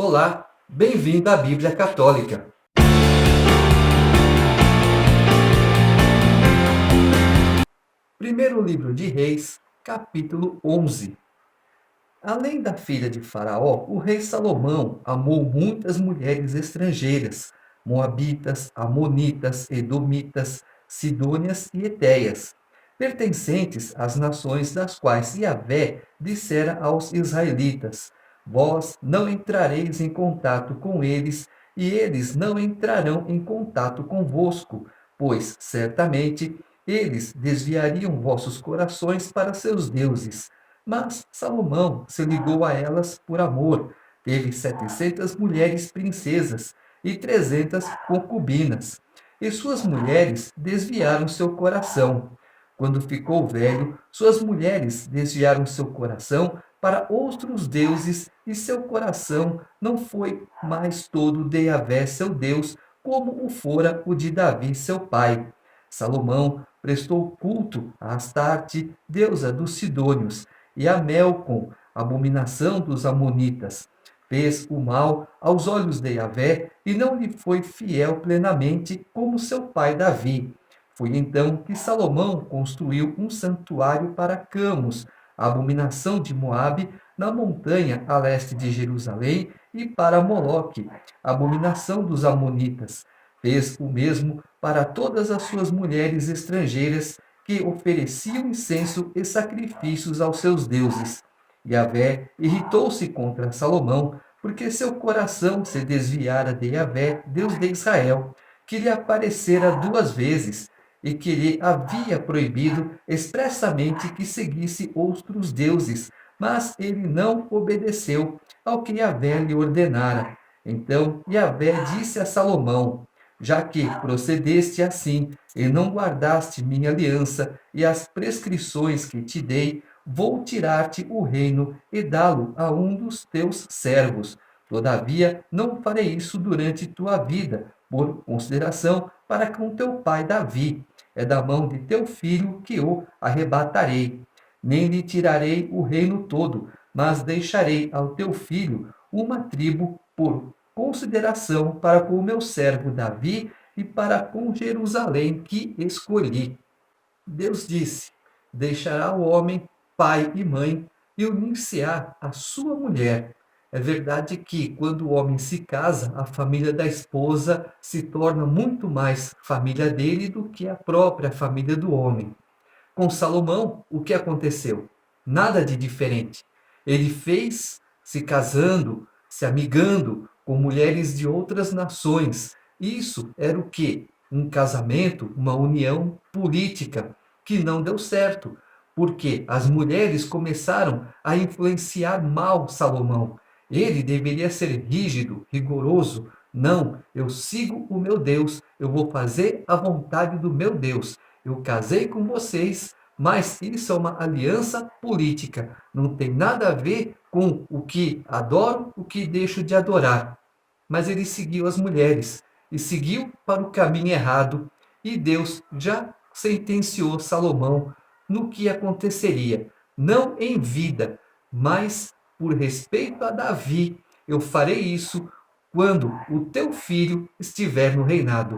Olá, bem-vindo à Bíblia Católica. Primeiro livro de Reis, capítulo 11. Além da filha de Faraó, o rei Salomão amou muitas mulheres estrangeiras, moabitas, amonitas, edomitas, sidônias e etéias, pertencentes às nações das quais Yahvé dissera aos israelitas: Vós não entrareis em contato com eles, e eles não entrarão em contato convosco, pois certamente eles desviariam vossos corações para seus deuses. Mas Salomão se ligou a elas por amor. Teve 700 mulheres princesas e 300 concubinas. E suas mulheres desviaram seu coração. Quando ficou velho, suas mulheres desviaram seu coração para outros deuses, e seu coração não foi mais todo de Yahvé, seu Deus, como o fora o de Davi, seu pai. Salomão prestou culto a Astarte, deusa dos Sidônios, e a Melcom, abominação dos amonitas. Fez o mal aos olhos de Yahvé e não lhe foi fiel plenamente como seu pai Davi. Foi então que Salomão construiu um santuário para Camus, a abominação de Moabe, na montanha a leste de Jerusalém, e para Moloque, a abominação dos amonitas. Fez o mesmo para todas as suas mulheres estrangeiras que ofereciam incenso e sacrifícios aos seus deuses. Yahvé irritou-se contra Salomão, porque seu coração se desviara de Yahvé, Deus de Israel, que lhe aparecera 2 vezes, e que lhe havia proibido expressamente que seguisse outros deuses, mas ele não obedeceu ao que Yahvé lhe ordenara. Então Yahvé disse a Salomão: Já que procedeste assim, e não guardaste minha aliança e as prescrições que te dei, vou tirar-te o reino e dá-lo a um dos teus servos. Todavia, não farei isso durante tua vida, por consideração para com teu pai Davi. É da mão de teu filho que o arrebatarei. Nem lhe tirarei o reino todo, mas deixarei ao teu filho uma tribo por consideração para com o meu servo Davi e para com Jerusalém que escolhi. Deus disse: Deixará o homem pai e mãe e unir-se-á à sua mulher. É verdade que, quando o homem se casa, a família da esposa se torna muito mais família dele do que a própria família do homem. Com Salomão, o que aconteceu? Nada de diferente. Ele fez se casando, se amigando com mulheres de outras nações. Isso era o quê? Um casamento, uma união política que não deu certo, porque as mulheres começaram a influenciar mal Salomão. Ele deveria ser rígido, rigoroso. Não, eu sigo o meu Deus, eu vou fazer a vontade do meu Deus. Eu casei com vocês, mas isso é uma aliança política. Não tem nada a ver com o que adoro, o que deixo de adorar. Mas ele seguiu as mulheres e seguiu para o caminho errado. E Deus já sentenciou Salomão no que aconteceria, não em vida, mas por respeito a Davi. Eu farei isso quando o teu filho estiver no reinado.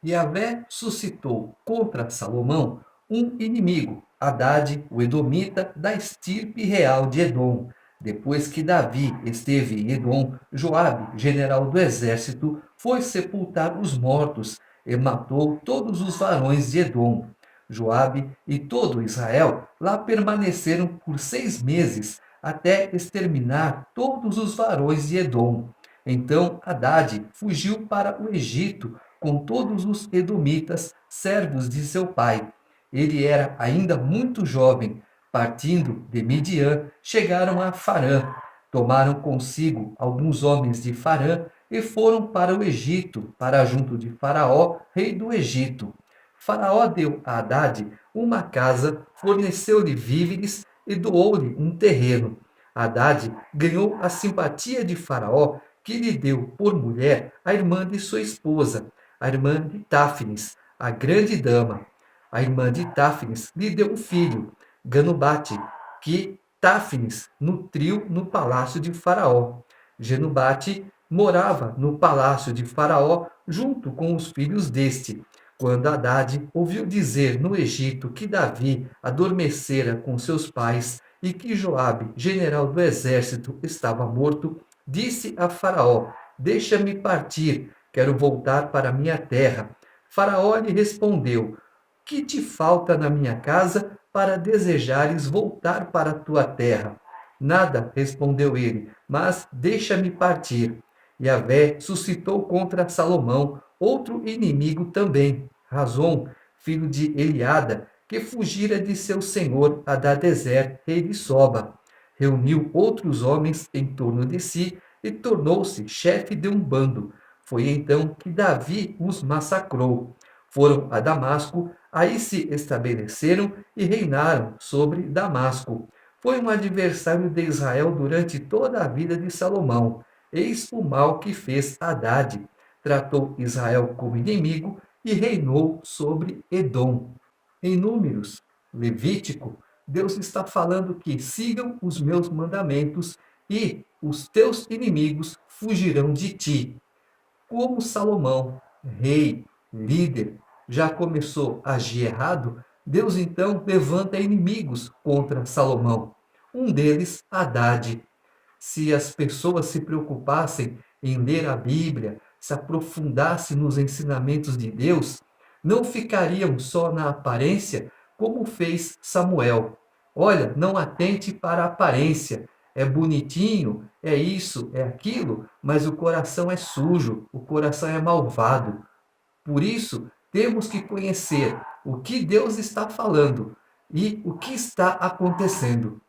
Yahvé suscitou contra Salomão um inimigo, Hadade, o edomita, da estirpe real de Edom. Depois que Davi esteve em Edom, Joabe, general do exército, foi sepultar os mortos e matou todos os varões de Edom. Joabe e todo Israel lá permaneceram por 6 meses, até exterminar todos os varões de Edom. Então Hadade fugiu para o Egito com todos os edomitas, servos de seu pai. Ele era ainda muito jovem. Partindo de Midian, chegaram a Farã. Tomaram consigo alguns homens de Farã e foram para o Egito, para junto de Faraó, rei do Egito. Faraó deu a Hadade uma casa, forneceu-lhe víveres e doou-lhe um terreno. Hadade ganhou a simpatia de Faraó, que lhe deu por mulher a irmã de sua esposa, a irmã de Táfnis, a grande dama. A irmã de Táfnis lhe deu um filho, Ganubate, que Táfnis nutriu no palácio de Faraó. Genubate morava no palácio de Faraó junto com os filhos deste. Quando Hadade ouviu dizer no Egito que Davi adormecera com seus pais e que Joabe, general do exército, estava morto, disse a Faraó: Deixa-me partir, quero voltar para minha terra. Faraó lhe respondeu: Que te falta na minha casa para desejares voltar para a tua terra? Nada, respondeu ele, mas deixa-me partir. Yahvé suscitou contra Salomão outro inimigo também, Razom, filho de Eliada, que fugira de seu senhor Hadadezer, rei de Soba. Reuniu outros homens em torno de si e tornou-se chefe de um bando. Foi então que Davi os massacrou. Foram a Damasco, aí se estabeleceram e reinaram sobre Damasco. Foi um adversário de Israel durante toda a vida de Salomão. Eis o mal que fez Hadade. Tratou Israel como inimigo e reinou sobre Edom. Em Números, Levítico, Deus está falando que sigam os meus mandamentos e os teus inimigos fugirão de ti. Como Salomão, rei, líder, já começou a agir errado, Deus então levanta inimigos contra Salomão. Um deles, Hadade. Se as pessoas se preocupassem em ler a Bíblia, se aprofundassem nos ensinamentos de Deus, não ficariam só na aparência, como fez Samuel. Olha, não atente para a aparência. É bonitinho, é isso, é aquilo, mas o coração é sujo, o coração é malvado. Por isso, temos que conhecer o que Deus está falando e o que está acontecendo.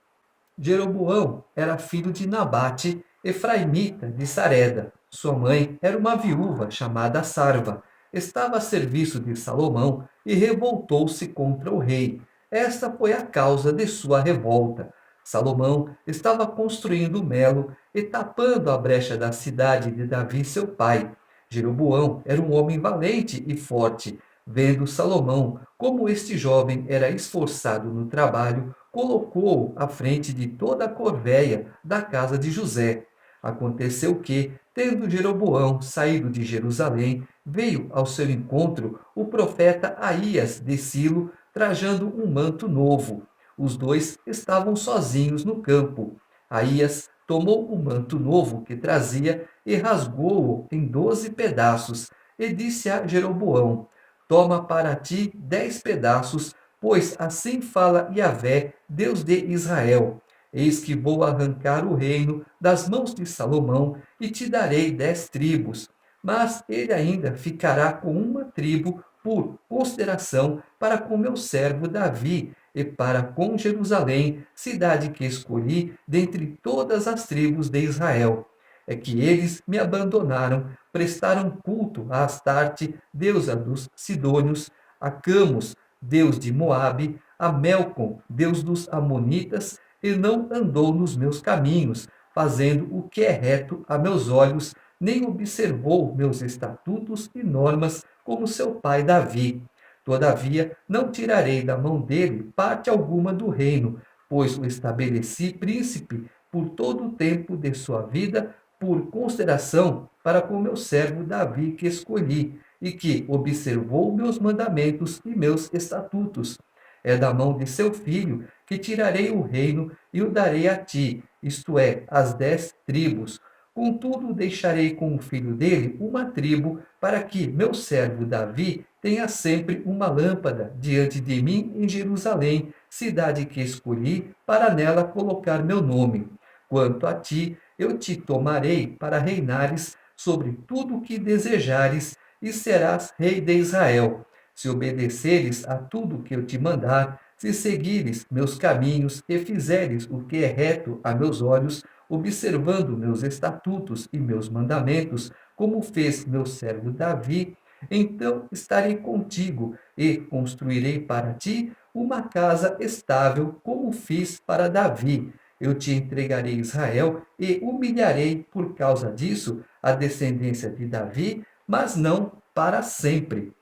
Jeroboão era filho de Nabate, efraimita de Sareda. Sua mãe era uma viúva chamada Sarva. Estava a serviço de Salomão e revoltou-se contra o rei. Esta foi a causa de sua revolta. Salomão estava construindo o Melo e tapando a brecha da cidade de Davi, seu pai. Jeroboão era um homem valente e forte. Vendo Salomão como este jovem era esforçado no trabalho, colocou-o à frente de toda a corvéia da casa de José. Aconteceu que, tendo Jeroboão saído de Jerusalém, veio ao seu encontro o profeta Aías de Silo, trajando um manto novo. Os dois estavam sozinhos no campo. Aías tomou o manto novo que trazia e rasgou-o em 12 pedaços, e disse a Jeroboão: Toma para ti 10 pedaços, pois assim fala Yahvé, Deus de Israel. Eis que vou arrancar o reino das mãos de Salomão e te darei 10 tribos. Mas ele ainda ficará com uma tribo por consideração para com meu servo Davi e para com Jerusalém, cidade que escolhi dentre todas as tribos de Israel. É que eles me abandonaram, prestaram culto a Astarte, deusa dos Sidônios, a Camus, deus de Moabe, a Melcom, deus dos Amonitas, e não andou nos meus caminhos, fazendo o que é reto a meus olhos, nem observou meus estatutos e normas, como seu pai Davi. Todavia, não tirarei da mão dele parte alguma do reino, pois o estabeleci príncipe por todo o tempo de sua vida, por consideração para com meu servo Davi que escolhi, e que observou meus mandamentos e meus estatutos. É da mão de seu filho que tirarei o reino e o darei a ti, isto é, as 10 tribos. Contudo, deixarei com o filho dele uma tribo, para que meu servo Davi tenha sempre uma lâmpada diante de mim em Jerusalém, cidade que escolhi para nela colocar meu nome. Quanto a ti, eu te tomarei para reinares sobre tudo o que desejares, e serás rei de Israel. Se obedeceres a tudo que eu te mandar, se seguires meus caminhos e fizeres o que é reto a meus olhos, observando meus estatutos e meus mandamentos, como fez meu servo Davi, então estarei contigo e construirei para ti uma casa estável, como fiz para Davi. Eu te entregarei Israel e humilharei por causa disso a descendência de Davi, mas não para sempre.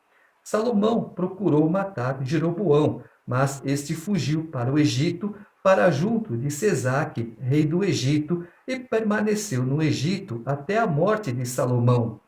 Salomão procurou matar Jeroboão, mas este fugiu para o Egito, para junto de Sesaque, rei do Egito, e permaneceu no Egito até a morte de Salomão.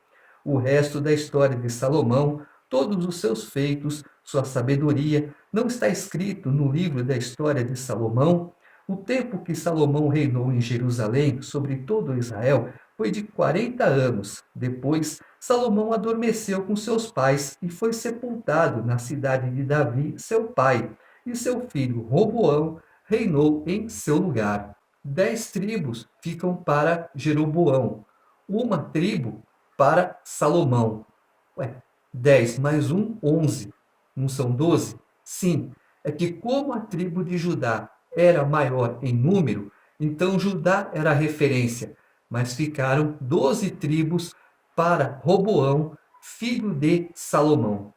O resto da história de Salomão, todos os seus feitos, sua sabedoria, não está escrito no livro da história de Salomão? O tempo que Salomão reinou em Jerusalém sobre todo Israel foi de 40 anos. Depois, Salomão adormeceu com seus pais e foi sepultado na cidade de Davi, seu pai, e seu filho Roboão reinou em seu lugar. 10 tribos ficam para Jeroboão, uma tribo para Salomão. Ué, 10 mais um, 11. Não são 12? Sim, é que como a tribo de Judá era maior em número, então Judá era a referência, mas ficaram 12 tribos para Roboão, filho de Salomão.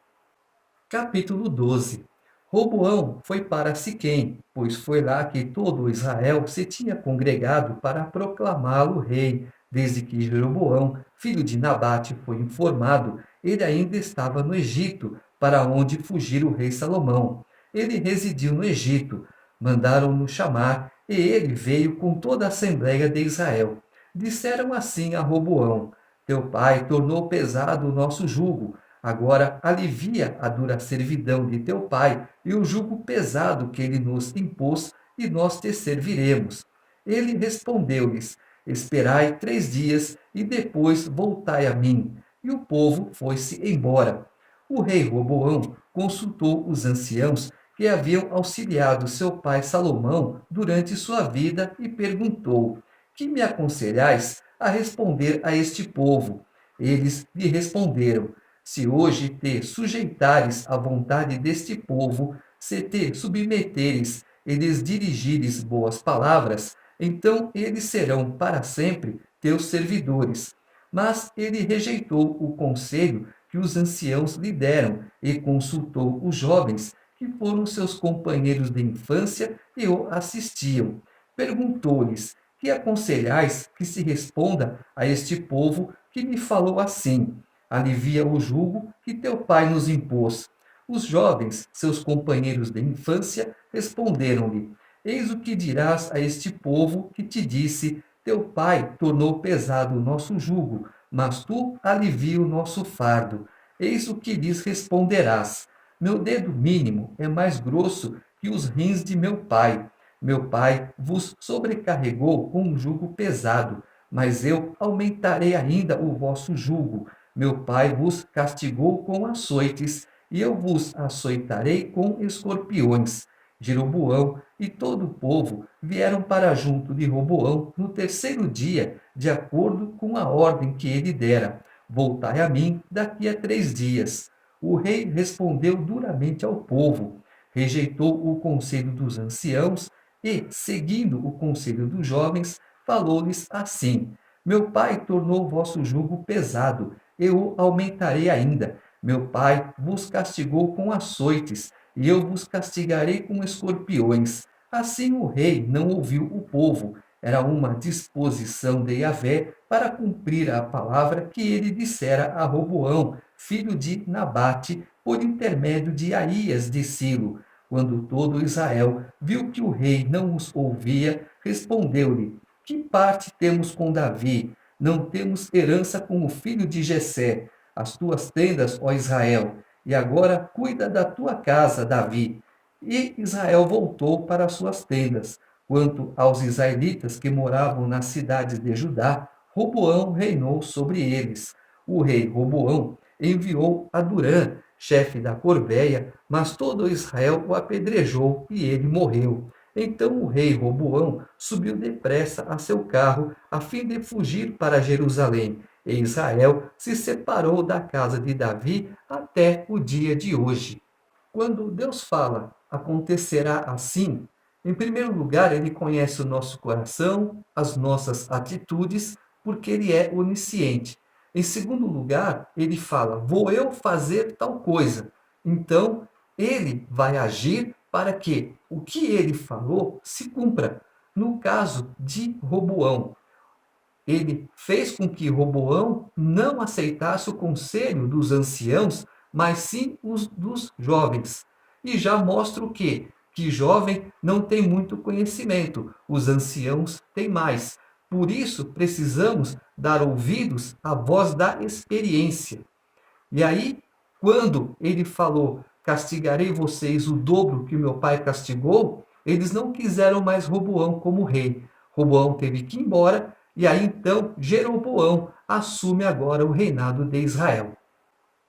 Capítulo 12. Roboão foi para Siquém, pois foi lá que todo Israel se tinha congregado para proclamá-lo rei. Desde que Jeroboão, filho de Nabate, foi informado, ele ainda estava no Egito, para onde fugira o rei Salomão. Ele residiu no Egito. Mandaram-no chamar, e ele veio com toda a assembleia de Israel. Disseram assim a Roboão: Teu pai tornou pesado o nosso jugo. Agora alivia a dura servidão de teu pai e o jugo pesado que ele nos impôs, e nós te serviremos. Ele respondeu-lhes: Esperai 3 dias e depois voltai a mim. E o povo foi-se embora. O rei Roboão consultou os anciãos que haviam auxiliado seu pai Salomão durante sua vida e perguntou: Que me aconselhais a responder a este povo? Eles lhe responderam: Se hoje te sujeitares à vontade deste povo, se te submeteres e lhes dirigires boas palavras, então eles serão para sempre teus servidores. Mas ele rejeitou o conselho que os anciãos lhe deram e consultou os jovens, que foram seus companheiros de infância e o assistiam. Perguntou-lhes: Que aconselhais que se responda a este povo que me falou assim? Alivia o jugo que teu pai nos impôs. Os jovens, seus companheiros de infância, responderam-lhe: Eis o que dirás a este povo que te disse: Teu pai tornou pesado o nosso jugo, mas tu alivia o nosso fardo. Eis o que lhes responderás: Meu dedo mínimo é mais grosso que os rins de meu pai. Meu pai vos sobrecarregou com um jugo pesado, mas eu aumentarei ainda o vosso jugo. Meu pai vos castigou com açoites, e eu vos açoitarei com escorpiões. Jeroboão e todo o povo vieram para junto de Roboão no terceiro dia, de acordo com a ordem que ele dera. Voltai a mim daqui a 3 dias. O rei respondeu duramente ao povo, rejeitou o conselho dos anciãos e, seguindo o conselho dos jovens, falou-lhes assim: Meu pai tornou o vosso jugo pesado, eu o aumentarei ainda. Meu pai vos castigou com açoites, e eu vos castigarei com escorpiões. Assim o rei não ouviu o povo. Era uma disposição de Yahvé para cumprir a palavra que ele dissera a Roboão, filho de Nabate, por intermédio de Aías de Silo. Quando todo Israel viu que o rei não os ouvia, respondeu-lhe: Que parte temos com Davi? Não temos herança com o filho de Jessé. As tuas tendas, ó Israel, e agora cuida da tua casa, Davi. E Israel voltou para as suas tendas. Quanto aos israelitas que moravam nas cidades de Judá, Roboão reinou sobre eles. O rei Roboão enviou Adurã, chefe da corveia, mas todo Israel o apedrejou e ele morreu. Então o rei Roboão subiu depressa a seu carro, a fim de fugir para Jerusalém. E Israel se separou da casa de Davi até o dia de hoje. Quando Deus fala, acontecerá assim, em primeiro lugar, ele conhece o nosso coração, as nossas atitudes, porque ele é onisciente. Em segundo lugar, ele fala: Vou eu fazer tal coisa. Então, ele vai agir para que o que ele falou se cumpra. No caso de Roboão, ele fez com que Roboão não aceitasse o conselho dos anciãos, mas sim os dos jovens. e já mostra o quê? Que jovem não tem muito conhecimento, os anciãos têm mais. Por isso, precisamos dar ouvidos à voz da experiência. E aí, quando ele falou, castigarei vocês o dobro que meu pai castigou, eles não quiseram mais Roboão como rei. Roboão teve que ir embora, e aí então Jeroboão assume agora o reinado de Israel.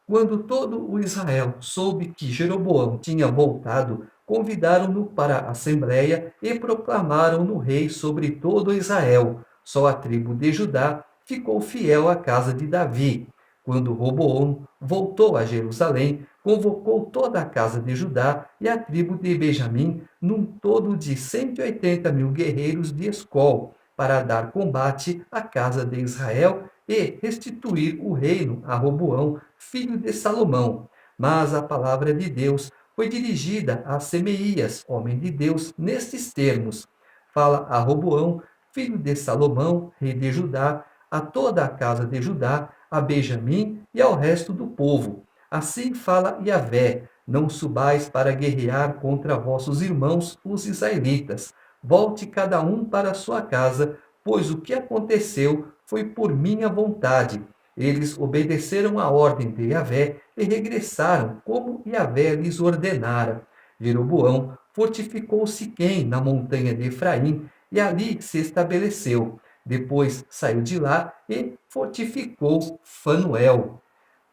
Quando todo o Israel soube que Jeroboão tinha voltado, convidaram-no para a assembleia e proclamaram-no rei sobre todo Israel. Só a tribo de Judá ficou fiel à casa de Davi. Quando Roboão voltou a Jerusalém, convocou toda a casa de Judá e a tribo de Benjamim, num todo de 180.000 guerreiros de escol, para dar combate à casa de Israel e restituir o reino a Roboão, filho de Salomão. Mas a palavra de Deus foi dirigida a Semeías, homem de Deus, nestes termos: fala a Roboão, filho de Salomão, rei de Judá, a toda a casa de Judá, a Benjamim e ao resto do povo. Assim fala Yahvé: não subais para guerrear contra vossos irmãos, os israelitas. Volte cada um para a sua casa, pois o que aconteceu foi por minha vontade. Eles obedeceram à ordem de Yahvé e regressaram como Yahvé lhes ordenara. Jeroboão fortificou Siquém na montanha de Efraim e ali se estabeleceu. Depois saiu de lá e fortificou Fanuel.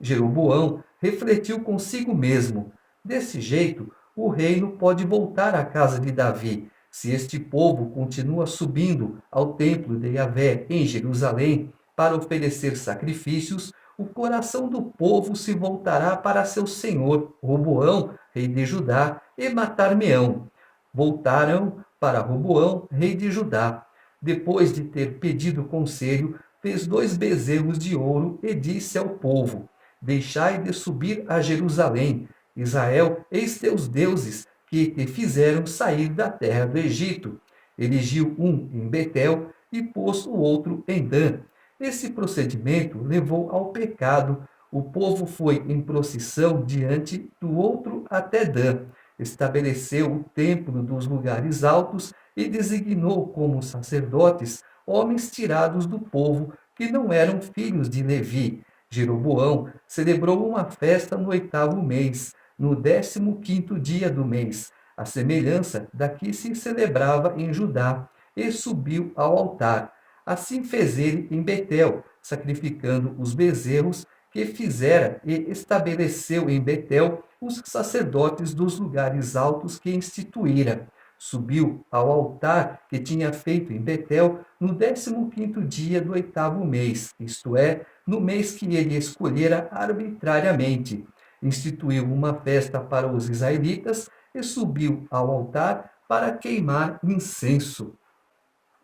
Jeroboão refletiu consigo mesmo: desse jeito, o reino pode voltar à casa de Davi. Se este povo continua subindo ao templo de Yahvé em Jerusalém para oferecer sacrifícios, o coração do povo se voltará para seu senhor, Roboão, rei de Judá, e matar-me-ão. Voltaram para Roboão, rei de Judá. Depois de ter pedido conselho, fez 2 bezerros de ouro e disse ao povo: deixai de subir a Jerusalém. Israel, eis teus deuses, que te fizeram sair da terra do Egito. Erigiu um em Betel e pôs o outro em Dan. Esse procedimento levou ao pecado. O povo foi em procissão diante do outro até Dan. Estabeleceu o templo dos lugares altos e designou como sacerdotes homens tirados do povo que não eram filhos de Levi. Jeroboão celebrou uma festa no 8º mês, no 15º dia do mês, à semelhança da que se celebrava em Judá, e subiu ao altar. Assim fez ele em Betel, sacrificando os bezerros que fizera, e estabeleceu em Betel os sacerdotes dos lugares altos que instituíra. Subiu ao altar que tinha feito em Betel no 15º dia do 8º mês, isto é, no mês que ele escolhera arbitrariamente. Instituiu uma festa para os israelitas e subiu ao altar para queimar incenso.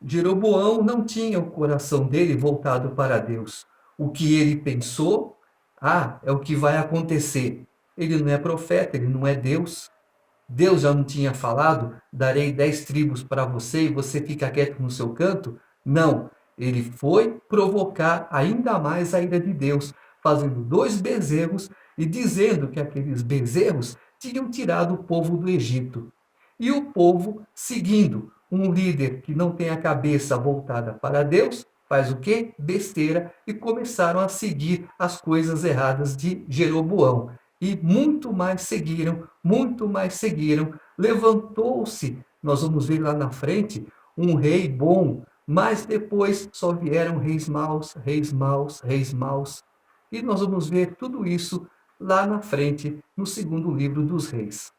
Jeroboão não tinha o coração dele voltado para Deus. O que ele pensou, é o que vai acontecer. Ele não é profeta, ele não é Deus. Deus já não tinha falado, darei 10 tribos para você e você fica quieto no seu canto? Não, ele foi provocar ainda mais a ira de Deus, fazendo 2 bezerros e dizendo que aqueles bezerros tinham tirado o povo do Egito. E o povo, seguindo um líder que não tem a cabeça voltada para Deus, faz o quê? Besteira, e começaram a seguir as coisas erradas de Jeroboão. E muito mais seguiram. Levantou-se, nós vamos ver lá na frente, um rei bom, mas depois só vieram reis maus, reis maus, reis maus. E nós vamos ver tudo isso lá na frente, no segundo livro dos reis.